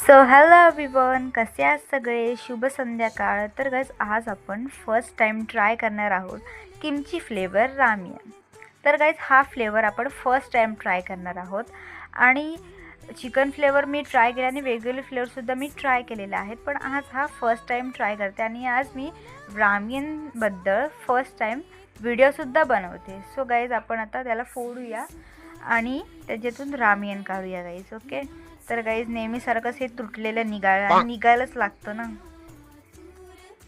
So hello everyone, कसे आहात सगळे? शुभ संध्याकाळ. तर गाईज आज आपण फर्स्ट टाईम ट्राय करणार आहोत किमची फ्लेवर रामियन. तर गाईज हा फ्लेवर आपण फर्स्ट टाईम ट्राय करणार आहोत. आणि चिकन फ्लेवर मी ट्राय केला आणि वेगवेगळे फ्लेवरसुद्धा मी ट्राय केलेले आहेत, पण आज हा फर्स्ट टाईम ट्राय करते आणि आज मी रामियनबद्दल फर्स्ट टाईम व्हिडिओसुद्धा बनवते. सो गाईज आपण आता त्याला फोडूया आणि त्याच्यातून रामियन काढूया गाईज. ओके. तर गाईज नेहमीसारखंच हे तुटलेलं निघायलाच लागतं ना.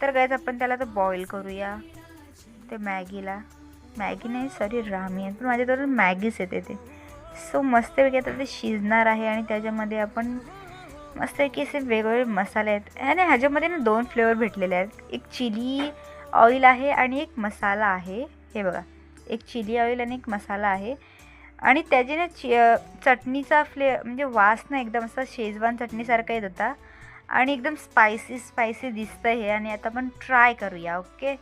तर गाईज आपण त्याला तर बॉईल करूया. ते मॅगी नाही, सॉरी, रामियन, पण माझ्याकडून मॅगीच येते ते. सो मस्तपैकी आता ते शिजणार आहे आणि त्याच्यामध्ये आपण मस्तपैकी असे वेगवेगळे मसाले आहेत. आणि ह्याच्यामध्ये ना 2 फ्लेवर भेटलेले आहेत. एक चिली ऑइल आहे आणि एक मसाला आहे. हे बघा, एक चिली ऑइल आणि एक मसाला आहे. आणि त्याची ना चटणीचा म्हणजे वास ना एकदम असा शेजवान चटणीसारखा येत होता आणि एकदम स्पायसी दिसतं हे. आणि आता आपण ट्राय करूया. ओके.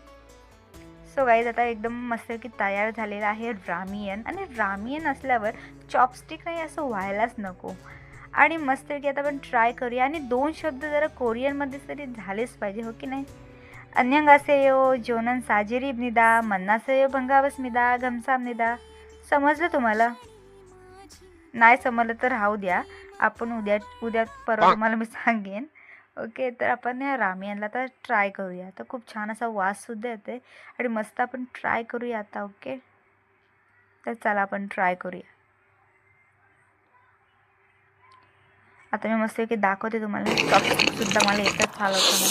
सो गाईज आता एकदम मस्तपैकी तयार झालेलं आहे रामियन. आणि रामियन असल्यावर चॉपस्टिक नाही असं व्हायलाच नको. आणि मस्तपैकी आता आपण ट्राय करूया. आणि 2 शब्द जरा कोरियनमध्ये तरी झालेच पाहिजे, हो की नाही? अन्यंगासेयो, जोनन साजेरीबनिदा, मन्नासेयो भंगावसमिदा, गमसामनिदा. समजलं तुम्हाला? नाही समजलं तर राहू द्या, आपण उद्या परवा तुम्हाला मी सांगेन. ओके. तर आपण या रामियनला तर ट्राय करूया. तर खूप छान असा वाससुद्धा येते आणि मस्त आपण ट्राय करूया आता. ओके. तर चला आपण ट्राय करूया. आता मी मस्तपैकी दाखवते तुम्हाला. चॉपस्टिकसुद्धा मला येतच चालवताना.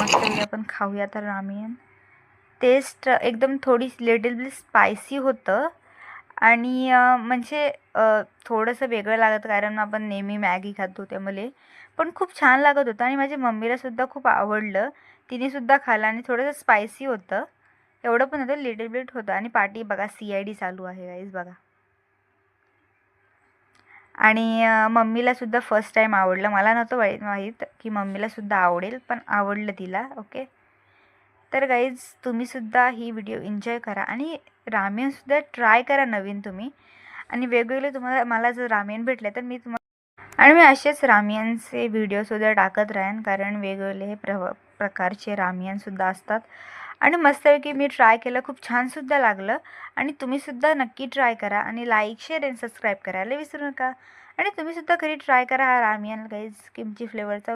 मस्तपैकी आपण खाऊया तर रामियन. टेस्ट एकदम थोडी लिटल बिट स्पायसी होतं आणि म्हणजे थोडंसं वेगळं लागतं कारण आपण नेहमी मॅगी खातो त्यामुळे. पण खूप छान लागत होतं आणि माझ्या मम्मीलासुद्धा खूप आवडलं. तिनेसुद्धा खाल्लं आणि थोडंसं स्पायसी होतं. एवढं पण होतं, लिटल बिट होतं. आणि पार्टी बघा, CID चालू आहे गाईज बघा. आणि मम्मीलासुद्धा फर्स्ट टाईम आवडलं. मला नव्हतं माहीत की मम्मीलासुद्धा आवडेल, पण आवडलं तिला. ओके. तर गाईज तुम्हीसुद्धा ही व्हिडिओ एन्जॉय करा आणि रामियनसुद्धा ट्राय करा नवीन तुम्ही. आणि वेगवेगळे मला जर रामियन भेटले तर मी आणि मी असेच रामियनचे व्हिडिओसुद्धा टाकत राहीन, कारण वेगवेगळे हे प्रकारचे रामियनसुद्धा असतात. आणि मस्तपैकी मी ट्राय केलं, खूप छानसुद्धा लागलं. आणि तुम्हीसुद्धा नक्की ट्राय करा आणि लाईक, शेअर आणि सबस्क्राईब करायला विसरू नका. आणि तुम्हीसुद्धा घरी ट्राय करा हा रामियन गाईज, किमची फ्लेवरचा.